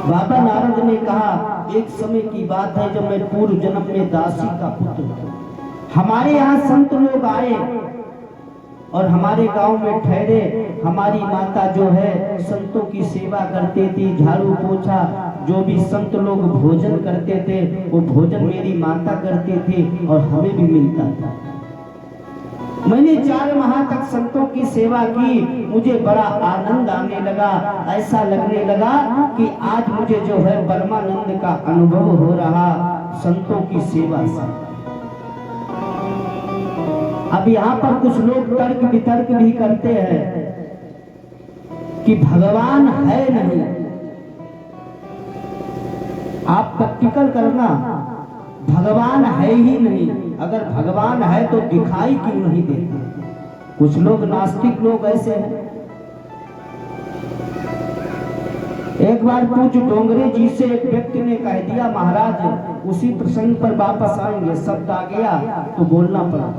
बाबा नारद ने कहा, एक समय की बात है जब मैं पूर्व जन्म में दासी का पुत्र था। हमारे यहाँ संत लोग आए और हमारे गांव में ठहरे। हमारी माता जो है संतों की सेवा करती थी, झाड़ू पोछा, जो भी संत लोग भोजन करते थे वो भोजन मेरी माता करती थी और हमें भी मिलता था। मैंने 4 माह तक संतों की सेवा की, मुझे बड़ा आनंद आने लगा। ऐसा लगने लगा कि आज मुझे जो है परमानंद का अनुभव हो रहा संतों की सेवा से। अब यहाँ पर कुछ लोग तर्क वितर्क भी करते हैं कि भगवान है नहीं। आप प्रैक्टिकल करना, भगवान है ही नहीं। अगर भगवान है तो दिखाई क्यों नहीं देते? कुछ लोग नास्तिक लोग ऐसे हैं। एक बार पूज्य डोंगरे जी से एक व्यक्ति ने कह दिया, महाराज उसी प्रसंग पर वापस आएंगे, शब्द आ गया तो बोलना पड़ा।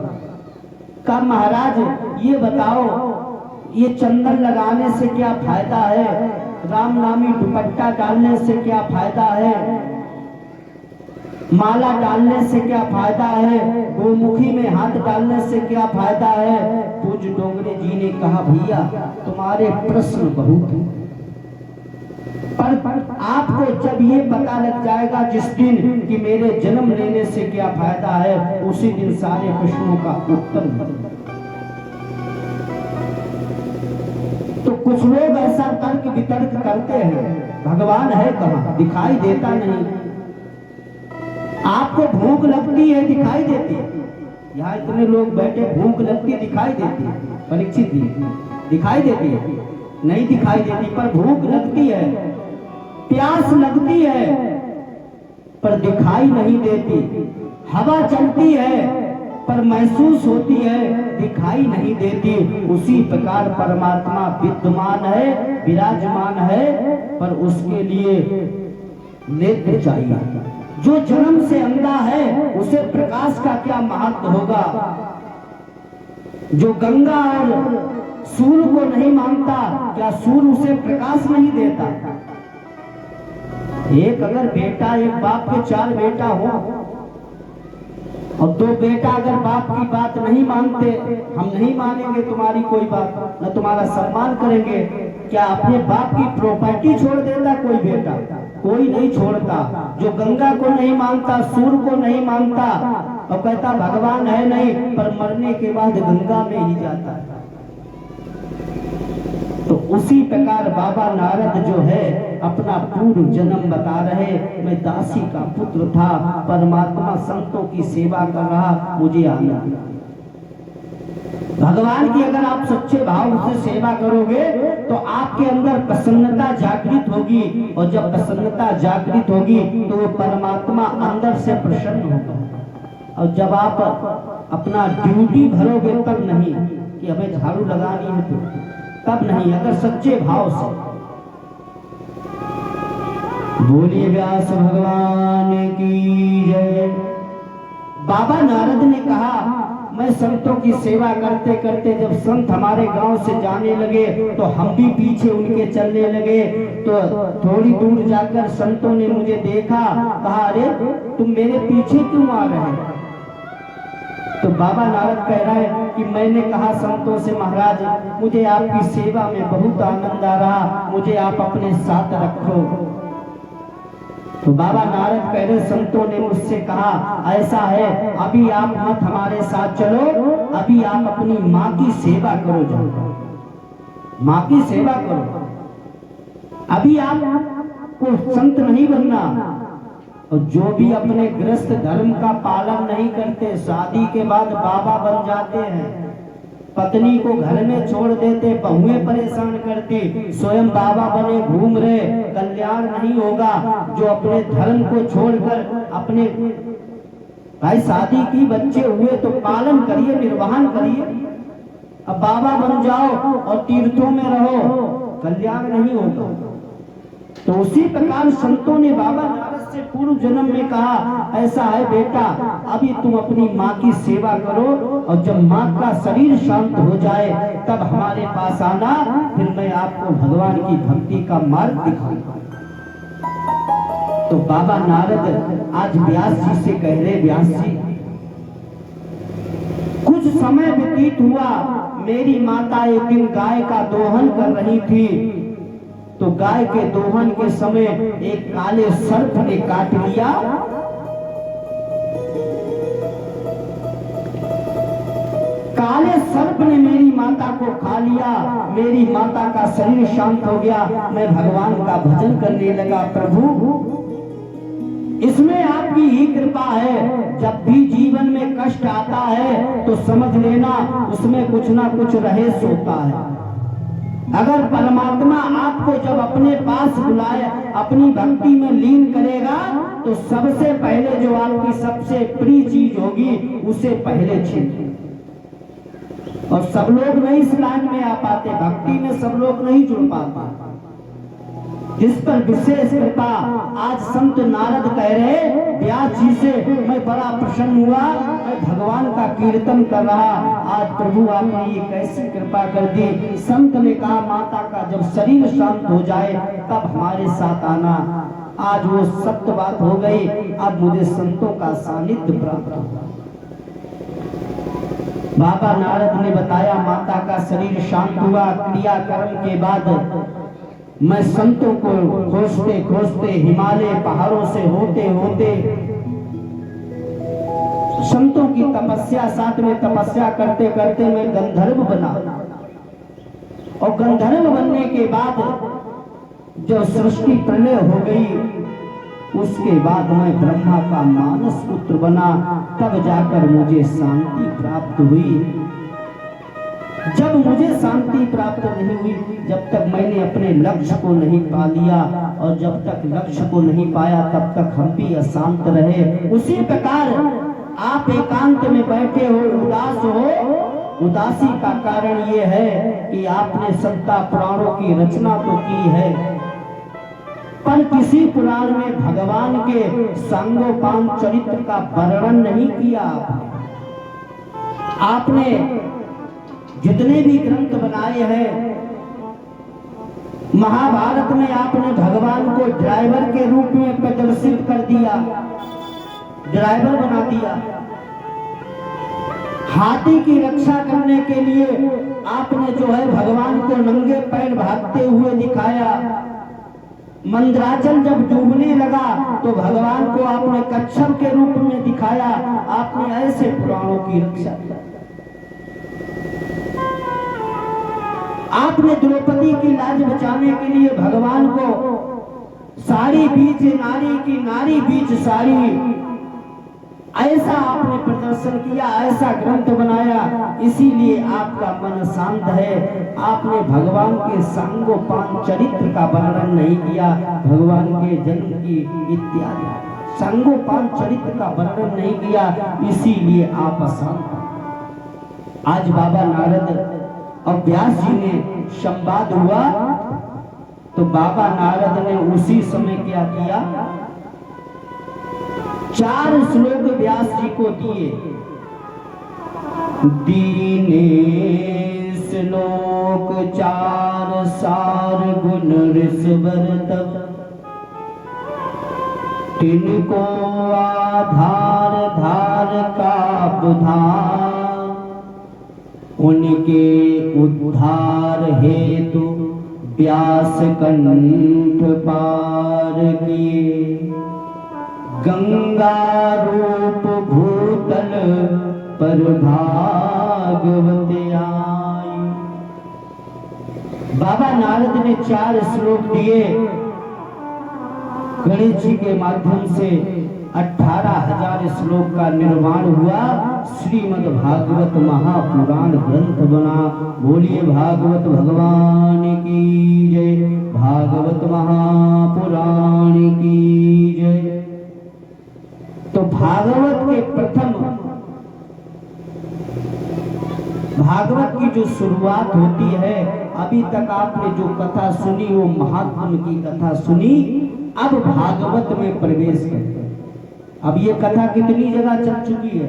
कहा, महाराज ये बताओ, ये चंदन लगाने से क्या फायदा है? राम नामी दुपट्टा डालने से क्या फायदा है? माला डालने से क्या फायदा है? गोमुखी में हाथ डालने से क्या फायदा है? पूज्य डोंगरे जी ने कहा, भैया तुम्हारे प्रश्न बहुत हैं, पर आपको जब ये पता लग जाएगा जिस दिन कि मेरे जन्म लेने से क्या फायदा है, उसी दिन सारे प्रश्नों का उत्तर मिलेगा। तो कुछ लोग ऐसा तर्क वितर्क करते हैं, भगवान है कहाँ? दिखाई देता नहीं। आपको भूख लगती है, दिखाई देती है। यहाँ इतने लोग बैठे, भूख लगती है, दिखाई देती है। परीक्षित दिखाई देती है? नहीं दिखाई देती, पर भूख लगती है। प्यास लगती है पर दिखाई नहीं देती। हवा चलती है पर महसूस होती है, दिखाई नहीं देती। उसी प्रकार परमात्मा विद्यमान है, विराजमान है, पर उसके लिए नेत्र चाहिए। जो जन्म से अंधा है उसे प्रकाश का क्या महत्व होगा? जो गंगा और सूर्य को नहीं मानता, क्या सूर्य उसे प्रकाश नहीं देता? एक अगर बेटा, एक बाप के 4 बेटा हो और 2 बेटा अगर बाप की बात नहीं मानते, हम नहीं मानेंगे तुम्हारी कोई बात, न तुम्हारा सम्मान करेंगे, क्या अपने बाप की प्रॉपर्टी छोड़ देता कोई बेटा? कोई नहीं छोड़ता। जो गंगा को नहीं मानता, सूर्य को नहीं मानता और कहता भगवान है नहीं, पर मरने के बाद गंगा में ही जाता है। तो उसी प्रकार बाबा नारद जो है अपना पूर्व जन्म बता रहे, मैं दासी का पुत्र था, परमात्मा संतों की सेवा कर रहा, मुझे आनंद। भगवान की अगर आप सच्चे भाव से सेवा करोगे तो आपके अंदर प्रसन्नता जागृत होगी, और जब प्रसन्नता जागृत होगी तो वो परमात्मा अंदर से प्रसन्न होगा। और जब आप अपना ड्यूटी भरोगे तब नहीं कि हमें झाड़ू लगानी है, तो तब नहीं, अगर सच्चे भाव से। बोलिए व्यास भगवान की जय। बाबा नारद ने कहा, मैं संतों की सेवा करते करते जब संत हमारे गांव से जाने लगे तो हम भी पीछे उनके चलने लगे। तो थोड़ी दूर जाकर संतों ने मुझे देखा, कहा, अरे तुम मेरे पीछे क्यों आ रहे हैं? तो बाबा नारद कह रहा है कि मैंने कहा संतों से, महाराज मुझे आपकी सेवा में बहुत आनंद आ रहा, मुझे आप अपने साथ रखो। तो बाबा नारद कह रहे, संतों ने मुझसे कहा, ऐसा है अभी आप मत हमारे साथ चलो, अभी आप अपनी माँ की सेवा करो, जाओ माँ की सेवा करो, अभी आपको संत नहीं बनना। और जो भी अपने गृहस्थ धर्म का पालन नहीं करते, शादी के बाद बाबा बन जाते हैं, पत्नी को घर में छोड़ देते, बहुएं परेशान करती, स्वयं बाबा बने घूम रहे, कल्याण नहीं होगा। जो अपने धर्म को छोड़कर अपने, भाई शादी की, बच्चे हुए तो पालन करिए, निर्वहन करिए। अब बाबा बन जाओ और तीर्थों में रहो, कल्याण नहीं होगा। तो उसी प्रकार संतों ने बाबा नारद से पूर्व जन्म में कहा, ऐसा है बेटा, अभी तुम अपनी माँ की सेवा करो, और जब माँ का शरीर शांत हो जाए तब हमारे पास आना, फिर मैं आपको भगवान की भक्ति का मार्ग दिखाऊंगा। तो बाबा नारद आज व्यास जी से कह रहे, व्यास जी कुछ समय व्यतीत हुआ, मेरी माता एक दिन गाय का दोहन कर रही थी, तो गाय के दोहन के समय एक काले सर्प ने काट लिया। काले सर्प ने मेरी माता को खा लिया, मेरी माता का शरीर शांत हो गया, मैं भगवान का भजन करने लगा। प्रभु इसमें आपकी ही कृपा है, जब भी जीवन में कष्ट आता है तो समझ लेना उसमें कुछ ना कुछ रहस्य होता है। अगर परमात्मा आपको जब अपने पास बुलाए, अपनी भक्ति में लीन करेगा, तो सबसे पहले जो आपकी सबसे प्रिय चीज होगी उसे पहले छीन। और सब लोग नहीं इस लाइन में आ पाते, भक्ति में सब लोग नहीं जुड़ पाते। जिस पर विशेष कृपा आज संत नारद कह रहे, व्यास जी से मैं बड़ा प्रसन्न हुआ, मैं भगवान का कीर्तन कर रहा, आज प्रभु आपने ये कैसी कृपा कर दी। संत ने कहा माता का जब शरीर शांत हो जाए तब हमारे साथ आना। आज वो सत्य बात हो गई, अब मुझे संतों का सानिध्य प्राप्त हुआ। बाबा नारद ने बताया माता का शरीर शांत हुआ, क्रियाकर्म के बाद मैं संतों को खोजते खोजते हिमालय पहाड़ों से होते होते संतों की तपस्या, साथ में तपस्या करते करते मैं गंधर्व बना। और गंधर्व बनने के बाद जब सृष्टि प्रलय हो गई, उसके बाद मैं ब्रह्मा का मानस पुत्र बना, तब जाकर मुझे शांति प्राप्त हुई। जब मुझे शांति प्राप्त नहीं हुई, जब तक मैंने अपने लक्ष्य को नहीं पा लिया, और जब तक लक्ष्य को नहीं पाया तब तक हम भी अशांत रहे। उसी प्रकार आप एकांत में बैठे हो, उदास हो, उदासी का कारण ये है कि आपने सत्ता पुराणों की रचना तो की है, पर किसी पुराण में भगवान के सांगोपांग चरित्र का वर्णन नहीं किया। आपने जितने भी ग्रंथ बनाए हैं, महाभारत में आपने भगवान को ड्राइवर के रूप में प्रदर्शित कर दिया, ड्राइवर बना दिया। हाथी की रक्षा करने के लिए आपने जो है भगवान को नंगे पैर भागते हुए दिखाया। मंदराचल जब डूबने लगा तो भगवान को आपने कच्छप के रूप में दिखाया। आपने ऐसे पुराणों की रक्षा की। आपने द्रौपदी की लाज बचाने के लिए भगवान को साड़ी बीच नारी की, नारी बीच साड़ी, ऐसा आपने प्रदर्शन किया, ऐसा ग्रंथ बनाया। इसीलिए आपका मन शांत है। आपने भगवान के सांगोपांग चरित्र का वर्णन नहीं किया, भगवान के जन्म की इत्यादि सांगोपांग चरित्र का वर्णन नहीं किया, इसीलिए आप अशांत। आज बाबा नारद और व्यास जी ने संवाद हुआ, तो बाबा नारद ने उसी समय क्या किया, 4 श्लोक व्यास जी को दिए। दीने श्लोक 4 सार गुण ऋषवर तब, तिनको आधार धार का बुधार, उनके उद्धार हेतु व्यास कंठ पार किए, गंगा रूप भूतल पर भागवत आई। बाबा नारद ने 4 श्लोक दिए, गणेश जी के माध्यम से 18,000 श्लोक का निर्माण हुआ। श्रीमद् भागवत महापुराण ग्रंथ बना। बोलिए भागवत भगवान की जय, भागवत महापुराण की जय। तो भागवत के प्रथम, भागवत की जो शुरुआत होती है, अभी तक आपने जो कथा सुनी वो महात्मा की कथा सुनी। अब भागवत में प्रवेश करते हैं। अब ये कथा कितनी जगह चल चुकी है,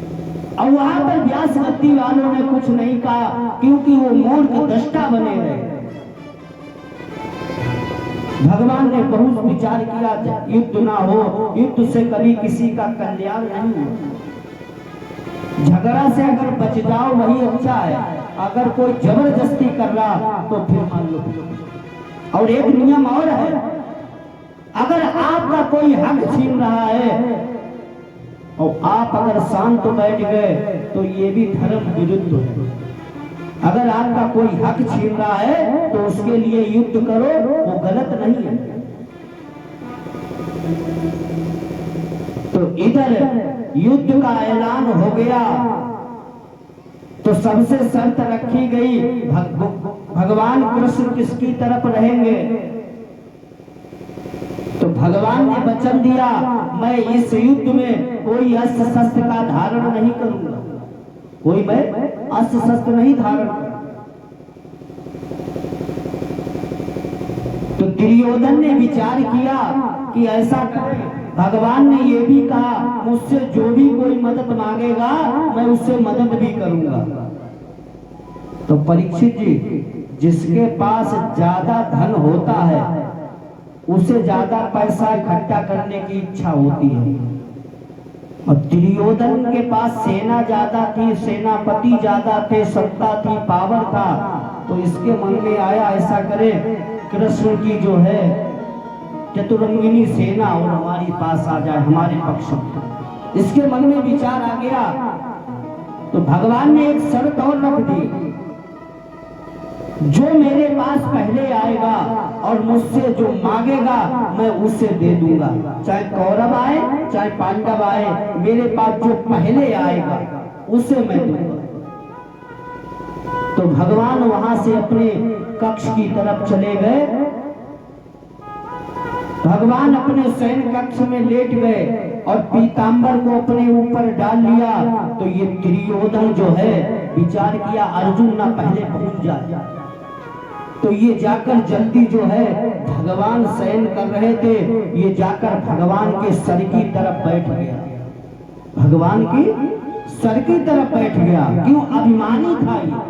अब वहां पर व्यास गद्दी वालों ने कुछ नहीं कहा, क्योंकि वो मूर्ख दृष्टा बने रहे। भगवान ने बहुत विचार किया, युद्ध ना हो, युद्ध से कभी किसी का कल्याण नहीं हो। झगड़ा से अगर बच जाओ वही अच्छा है, अगर कोई जबरदस्ती कर रहा तो फिर मान लो। और एक नियम और है, अगर आपका कोई हक छीन रहा है और आप अगर शांत बैठ गए तो ये भी धर्म विरुद्ध है। अगर आपका कोई हक छीन रहा है तो उसके लिए युद्ध करो, वो गलत नहीं है। तो इधर युद्ध का ऐलान हो गया तो सबसे शर्त रखी गई, भगवान कृष्ण किसकी तरफ रहेंगे। तो भगवान ने वचन दिया, मैं इस युद्ध में कोई अस्त्र शस्त्र का धारण नहीं करूंगा, कोई मैं अस्त्र शस्त्र नहीं धारण करूंगा। तो दुर्योधन ने विचार किया कि ऐसा करें। भगवान ने ये भी कहा, मुझसे जो भी कोई मदद मांगेगा मैं उससे मदद भी करूंगा। तो परीक्षित जी, जिसके पास ज्यादा धन होता है उसे ज्यादा पैसा इकट्ठा करने की इच्छा होती है। और दुर्योधन के पास सेना ज्यादा थी, सेनापति ज्यादा थे, सत्ता थी, पावर था। तो इसके मन में आया, ऐसा करे कृष्ण की जो है चतुरंगिनी सेना और हमारे पास आ जाए, हमारे पक्ष में। इसके मन में विचार आ गया। तो भगवान ने एक शर्त और रख दी, जो मेरे पास पहले आएगा और मुझसे जो मांगेगा मैं उसे दे दूंगा। चाहे कौरव आए चाहे पांडव आए, मेरे पास जो पहले आएगा उसे मैं दूंगा। तो भगवान वहां से अपने कक्ष की तरफ चले गए। भगवान अपने शयन कक्ष में लेट गए और पीतांबर को अपने ऊपर डाल लिया। तो ये दुर्योधन जो है विचार किया, अर्जुन ना पहले पहुंच जाए। तो ये जाकर जल्दी जो है, भगवान शयन कर रहे थे, ये जाकर भगवान के सर की तरफ बैठ गया। भगवान की सर की तरफ बैठ गया। क्यों? अभिमानी था ये।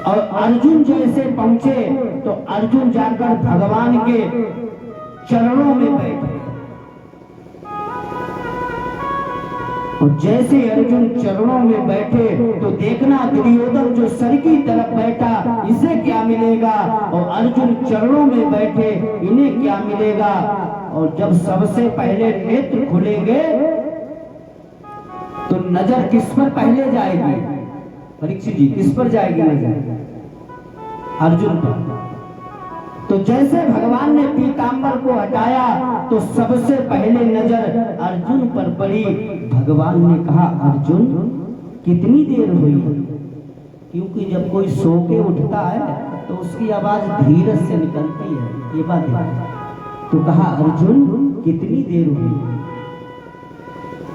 और अर्जुन जैसे पहुंचे तो अर्जुन जाकर भगवान के चरणों में बैठ गए। और जैसे अर्जुन चरणों में बैठे तो देखना, दुर्योधन जो सर की तरफ बैठा इसे क्या मिलेगा, और अर्जुन चरणों में बैठे इन्हें क्या मिलेगा। और जब सबसे पहले नेत्र खुलेंगे तो नजर किस पर पहले जाएगी? परीक्षित जी, किस पर जाएगी नजर? अर्जुन पर। तो जैसे भगवान ने पीतांबर को हटाया तो सबसे पहले नजर अर्जुन पर पड़ी। भगवान ने कहा, अर्जुन कितनी देर हुई? क्योंकि जब कोई सो के उठता है तो उसकी आवाज धीरज से निकलती है, ये बात है। तो कहा, अर्जुन कितनी देर हुई?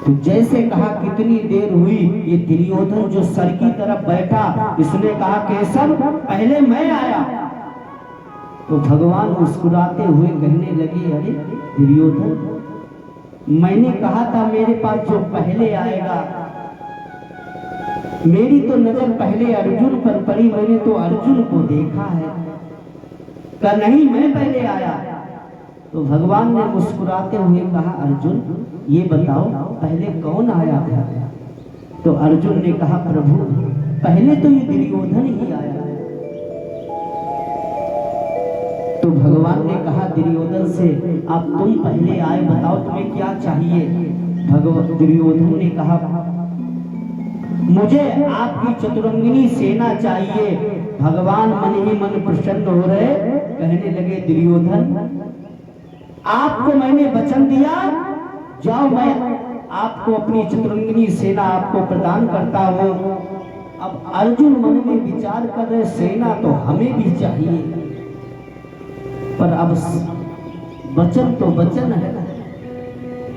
तो जैसे कहा कितनी देर हुई, ये दुर्योधन जो सर की तरफ बैठा इसने कहा, केशव पहले मैं आया। तो भगवान मुस्कुराते हुए कहने लगे, अरे दुर्योधन, मैंने कहा था मेरे पास जो पहले आएगा। मेरी तो नजर पहले अर्जुन पर पड़ी, मैंने तो अर्जुन को देखा है। कहा नहीं, मैं पहले आया। तो भगवान ने मुस्कुराते हुए कहा, अर्जुन ये बताओ पहले कौन आया था? तो अर्जुन ने कहा, प्रभु पहले तो ये दुर्योधन ही आया। तो भगवान ने कहा दुर्योधन से, आप तुम पहले आए, बताओ तुम्हें क्या चाहिए? दुर्योधन ने कहा, मुझे आपकी चतुरंगिनी सेना चाहिए। भगवान मन ही मन प्रसन्न हो रहे, कहने लगे, दुर्योधन आपको मैंने वचन दिया, जाओ मैं आपको अपनी चतुरंगिनी सेना आपको प्रदान करता हूं। अब अर्जुन मन में विचार कर रहे, सेना तो हमें भी चाहिए, पर अब वचन तो वचन है।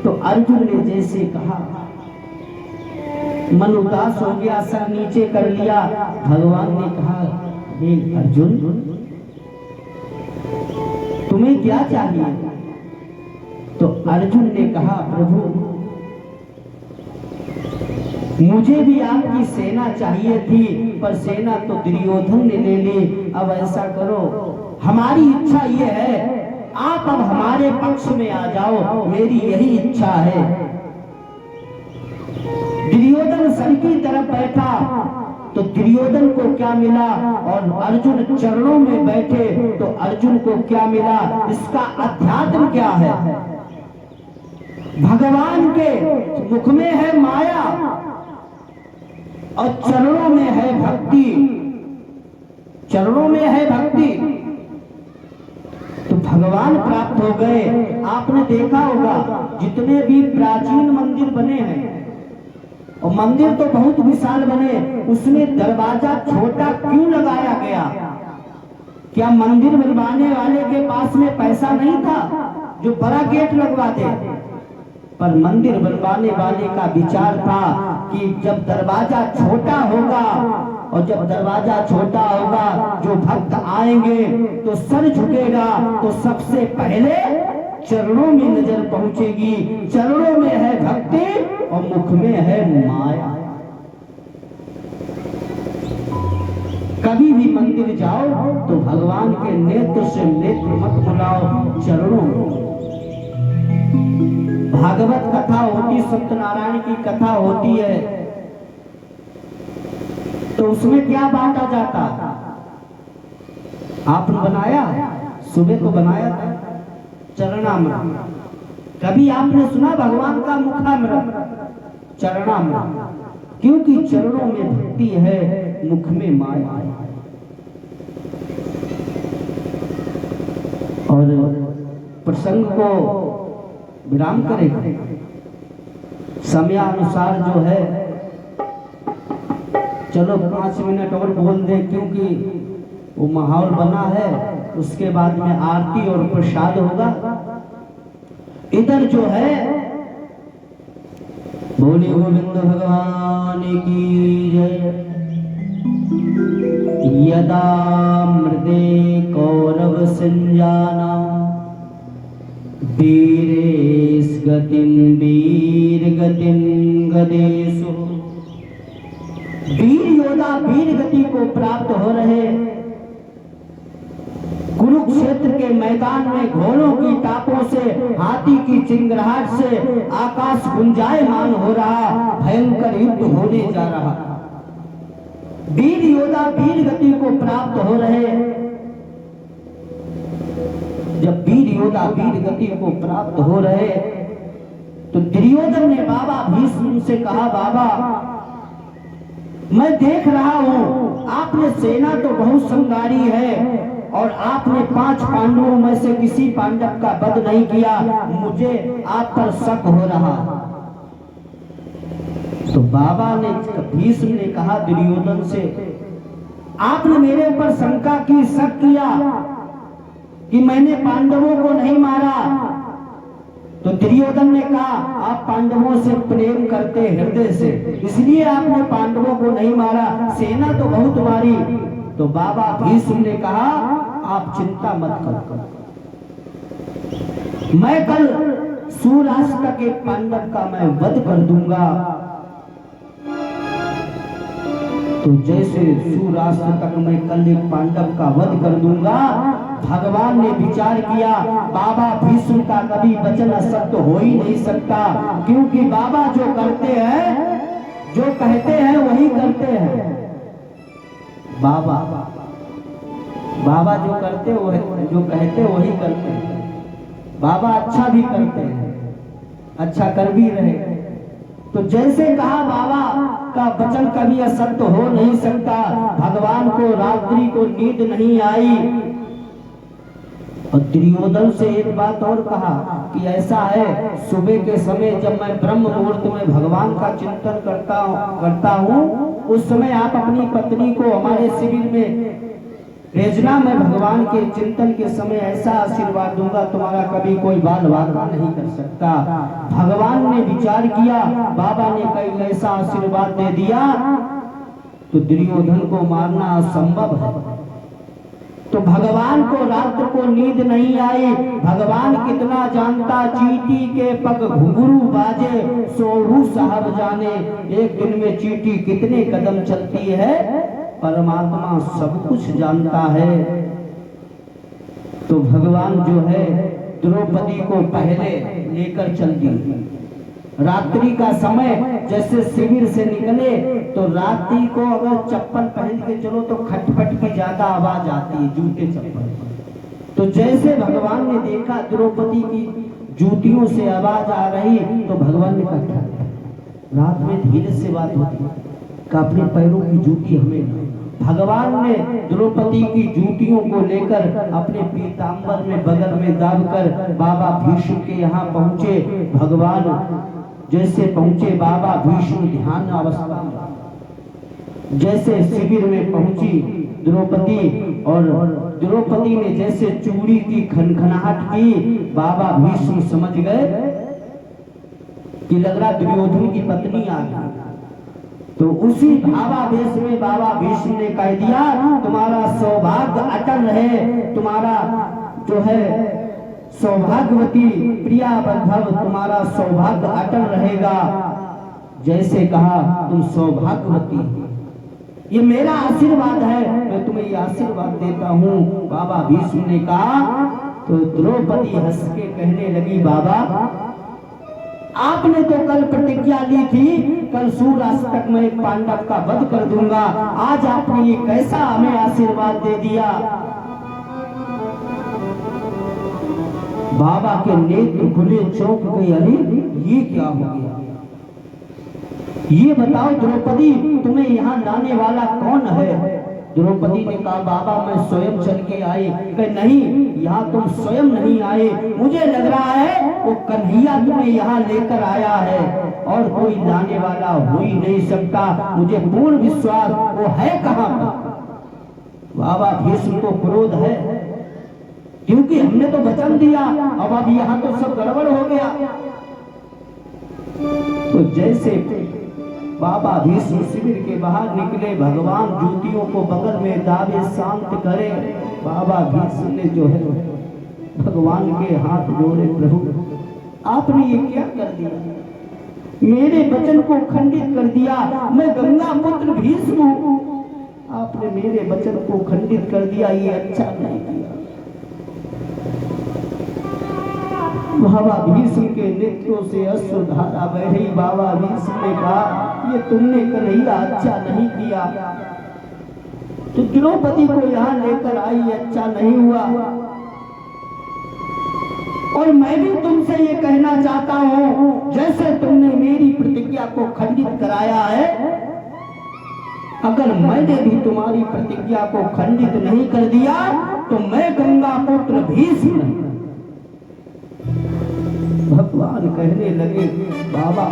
तो अर्जुन ने जैसे कहा, मन उदास हो गया, सर नीचे कर लिया। भगवान ने कहा, हे अर्जुन तुम्हें क्या चाहिए? तो अर्जुन ने कहा, प्रभु मुझे भी आपकी सेना चाहिए थी, पर सेना तो दुर्योधन ने ले ली। अब ऐसा करो, हमारी इच्छा ये है, आप अब हमारे पक्ष में आ जाओ, मेरी यही इच्छा है। दुर्योधन सर की तरफ बैठा तो दुर्योधन को क्या मिला, और अर्जुन चरणों में बैठे तो अर्जुन को क्या मिला। इसका अध्यात्म क्या है? भगवान के मुख में है माया और चरणों में है भक्ति, चरणों में है भक्ति, तो भगवान प्राप्त हो गए। आपने देखा होगा जितने भी प्राचीन मंदिर बने हैं, और मंदिर तो बहुत विशाल बने, उसमें दरवाजा छोटा क्यों लगाया गया? क्या मंदिर बनवाने वाले के पास में पैसा नहीं था जो बड़ा गेट लगवा दे? पर मंदिर बनवाने वाले का विचार था कि जब दरवाजा छोटा होगा, और जब दरवाजा छोटा होगा, जो भक्त आएंगे तो सर झुकेगा, तो सबसे पहले चरणों में नजर पहुंचेगी। चरणों में है भक्ति और मुख में है माया। कभी भी मंदिर जाओ तो भगवान के नेत्र से नेत्र मत मिलाओ, चरणों में। भागवत कथा होती, सत्यनारायण की कथा होती है, तो उसमें क्या बांटा जाता? आपने बनाया, सुबह को बनाया था चरणामृत। कभी आपने सुना भगवान का मुखामृत? चरणामृत, क्योंकि चरणों में भक्ति है, मुख में माया। और प्रसंग को विराम करें, समयानुसार जो है, चलो 5 मिनट और बोल दे, क्योंकि वो माहौल बना है। उसके बाद में आरती और प्रसाद होगा। इधर जो है, बोले गोविंद भगवान की जय। यदा मृदे कौरव संजाना वीरेश गतिम वीर गतिम गदेशु। वीर योद्धा वीर गति को प्राप्त हो रहे। कुरुक्षेत्र के मैदान में घोड़ों की टापों से, हाथी की चिंगराहट से आकाश गुंजायमान हो रहा, भयंकर युद्ध होने जा रहा। वीर योद्धा वीर गति को प्राप्त हो रहे। जब वीर योद्धा वीर गति को प्राप्त हो रहे तो दुर्योधन ने बाबा भीष्म से कहा, बाबा मैं देख रहा हूं आपने सेना तो बहुत संगारी है, और आपने 5 पांडवों में से किसी पांडव का वध नहीं किया, मुझे आप पर शक हो रहा। तो बाबा ने, भीष्म ने कहा दुर्योधन से, आपने मेरे ऊपर शंका की, शक किया कि मैंने पांडवों को नहीं मारा। तो दुर्योधन ने कहा, आप पांडवों से प्रेम करते हृदय से, इसलिए आपने पांडवों को नहीं मारा, सेना तो बहुत मारी। तो बाबा भीष्म ने कहा, आप चिंता मत करो, मैं कल सूर्यास्त के पांडव का मैं वध कर दूंगा। तो जैसे सूर्यास्त तक मैं कल एक पांडव का वध कर दूंगा। भगवान ने विचार किया, बाबा भीष्म का कभी वचन असत्य हो ही नहीं सकता, क्योंकि बाबा जो करते हैं, जो कहते हैं वही करते हैं। बाबा जो करते वो, जो कहते वही करते हैं। बाबा अच्छा भी करते हैं, अच्छा कर भी रहे। तो जैसे कहा, बाबा का वचन कभी असत्य हो नहीं सकता। भगवान को रात्रि को नींद नहीं आई। और दुर्योधन से एक बात और कहा कि ऐसा है, सुबह के समय जब मैं ब्रह्म मुहूर्त में भगवान का चिंतन करता हूँ, उस समय आप अपनी पत्नी को हमारे शिविर में भेजना। मैं भगवान के चिंतन के समय ऐसा आशीर्वाद दूंगा, तुम्हारा कभी कोई बाल वादा नहीं कर सकता। भगवान ने विचार किया, बाबा ने कई ऐसा आशीर्वाद दे दिया तो दुर्योधन को मारना असंभव है। तो भगवान को रात्र को नींद नहीं आई। भगवान कितना जानता, चींटी के पग घुंघरू बाजे सोहू साहब जाने। एक दिन में चींटी कितने कदम चलती है, परमात्मा सब कुछ जानता है। तो भगवान जो है द्रौपदी को पहले लेकर चल दी। रात्रि का समय, जैसे शिविर से निकले तो रात्रि को अगर चप्पल पहन के चलो तो खटपट की ज्यादा आवाज आती है, जूते चप्पल। तो जैसे भगवान ने देखा द्रौपदी की जूतियों से आवाज आ रही, तो भगवान ने कहा रात में धीरे से बात होती है, अपने पैरों की जूती हमें। भगवान ने द्रौपदी की जूतियों को लेकर अपने पीतांबर में बगल में दाबकर बाबा भीष्म के यहाँ पहुंचे। भगवान जैसे पहुंचे, बाबा भीष्म ध्यान अवस्था में, जैसे शिविर में पहुंची द्रौपदी, और द्रौपदी ने जैसे चूड़ी की खनखनाहट की, बाबा भीष्म समझ गए कि लग रहा दुर्योधन की पत्नी आ गई। तो उसी भावावेश में बाबा भीष्म ने कह दिया, तुम्हारा सौभाग्य अटल रहे, तुम्हारा जो है सौभाग्यवती प्रिया बंधव, तुम्हारा सौभाग्य अटल रहेगा। जैसे कहा तुम सौभाग्यवती, ये मेरा आशीर्वाद है, मैं तुम्हें ये आशीर्वाद देता हूँ। बाबा भीष्म ने कहा। तो द्रौपदी हंस के कहने लगी, बाबा आपने तो कल प्रतिज्ञा ली थी, कल सूर्यास्त तक मैं पांडव का वध कर दूंगा, आज आपने ये कैसा हमें आशीर्वाद दे दिया। बाबा के नेत्र खुले, चौंक गए, अरे ये क्या हो गया। ये बताओ द्रौपदी, तुम्हें यहाँ लाने वाला कौन है। द्रौपदी ने कहा, बाबा मैं स्वयं चल के आई। कहे नहीं, यहाँ तुम स्वयं नहीं आए, मुझे लग रहा है वो कन्हैया तुम्हें यहाँ लेकर आया है, और कोई लाने वाला हो ही नहीं सकता, मुझे पूर्ण विश्वास। वो है कहाँ पर। बाबा भीष्म को क्रोध है, क्योंकि हमने तो वचन दिया, अब यहाँ तो सब गड़बड़ हो गया। तो जैसे बाबा भीष्म शिविर के बाहर निकले, भगवान जूतियों को बगल में दावे, शांत करे। बाबा भीष्म ने जो है भगवान के हाथ जोड़े, प्रभु आपने ये क्या कर दिया, मेरे वचन को खंडित कर दिया, मैं गंगा पुत्र भीष्म हूँ, आपने मेरे वचन को खंडित कर दिया, ये अच्छा नहीं किया। बाबा भीष्म के नेत्रों से अश्रुधारा बह रही। बाबा भीष्म ने कहा, ये तुमने कन्हैया अच्छा नहीं किया, तो द्रौपदी को यहाँ लेकर आई, अच्छा नहीं हुआ। और मैं भी तुमसे ये कहना चाहता हूँ, जैसे तुमने मेरी प्रतिज्ञा को खंडित कराया है, अगर मैंने भी तुम्हारी प्रतिज्ञा को खंडित नहीं कर दिया तो मैं गंगा पुत्र भीष्म नहीं। भगवान कहने लगे, बाबा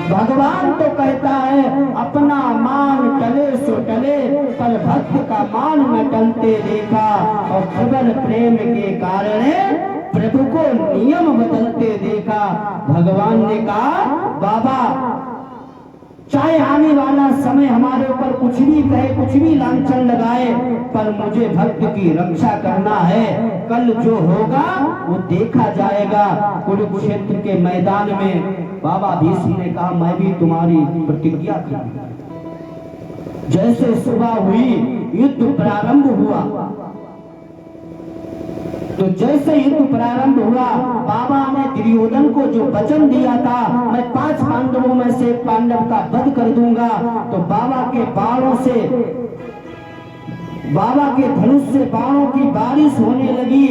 भगवान तो कहता है अपना मान टले सो टले, पर भक्त का मान न टलते देखा, और प्रबल प्रेम के कारण प्रभु को नियम बदलते देखा। भगवान ने कहा, बाबा चाहे आने वाला समय हमारे ऊपर कुछ भी कहे, कुछ भी लांछन लगाए, पर मुझे भक्त की रक्षा करना है। कल जो होगा वो देखा जाएगा कुरुक्षेत्र के मैदान में। बाबा भीष्म ने कहा, मैं भी तुम्हारी प्रतिज्ञा की। जैसे सुबह हुई, युद्ध प्रारंभ हुआ। तो जैसे युद्ध प्रारंभ हुआ, बाबा ने दुर्योधन को जो वचन दिया था, मैं 5 पांडवों में से एक पांडव का वध कर दूंगा, तो बाबा के बाणों से, बाबा के धनुष से बाणों की बारिश होने लगी।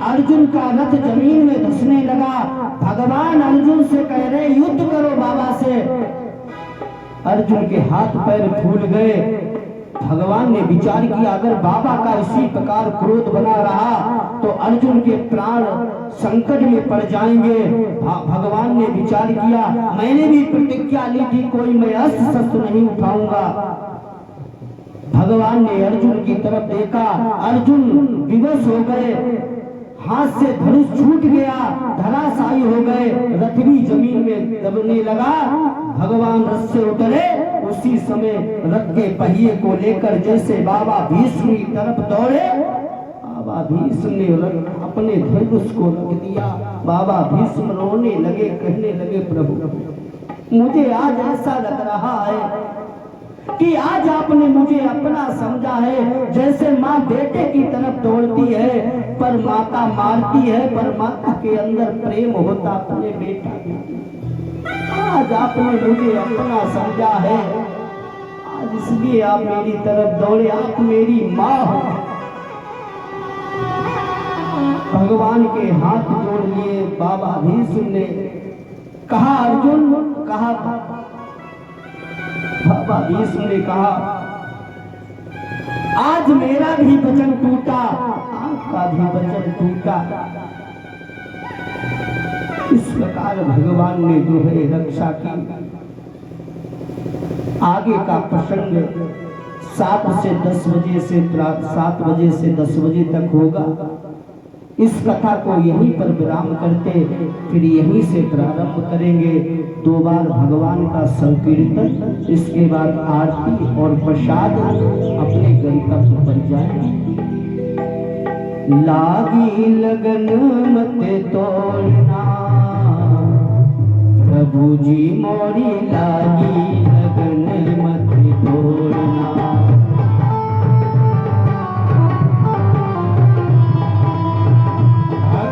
अर्जुन का रथ जमीन में धंसने लगा। भगवान अर्जुन से कह रहे, युद्ध करो बाबा से। अर्जुन के हाथ पैर फूल गए। भगवान ने विचार किया, अगर बाबा का इसी प्रकार क्रोध बना रहा तो अर्जुन के प्राण संकट में पड़ जाएंगे। भगवान ने विचार किया, मैंने भी प्रतिज्ञा ली थी, कोई मैं अस्त्र शस्त्र नहीं उठाऊंगा। भगवान ने अर्जुन की तरफ देखा, अर्जुन विवश हो गए, हाथ से धनुष छूट गया, धराशायी हो गए, रथ भी जमीन में दबने लगा। भगवान रथ से उतरे, उसी समय रथ के पहिए को लेकर जैसे बाबा भीष्म की तरफ दौड़े, बाबा भीष्म ने अपने धनुष को रख दिया। बाबा भीष्म रोने लगे, कहने लगे, प्रभु मुझे आज ऐसा लग रहा है कि आज आपने मुझे अपना समझा है। जैसे माँ बेटे की तरफ दौड़ती है पर माता मारती है, पर माता के अंदर प्रेम होता अपने बेटा के। आज आपने मुझे अपना समझा है, आज इसलिए आप मेरी तरफ दौड़े, आप मेरी माँ हो। भगवान के हाथ जोड़ लिए बाबा भीष्म ने कहा, अर्जुन कहा, बाबा भीष्म ने कहा, आज मेरा भी वचन टूटा, आपका भी वचन टूटा। इस प्रकार भगवान ने जो है रक्षा की। आगे का प्रसंग 7 से 10 बजे से 7 बजे से 10 बजे तक होगा। इस कथा को यहीं पर विराम करते फिर यहीं से प्रारंभ करेंगे। 2 बार भगवान का संकीर्तन, इसके बाद आरती और प्रसाद, अपने गंतव्य पर जाएंगे। लागी लगन मत तोड़ना, प्रभु जी मोरी लागी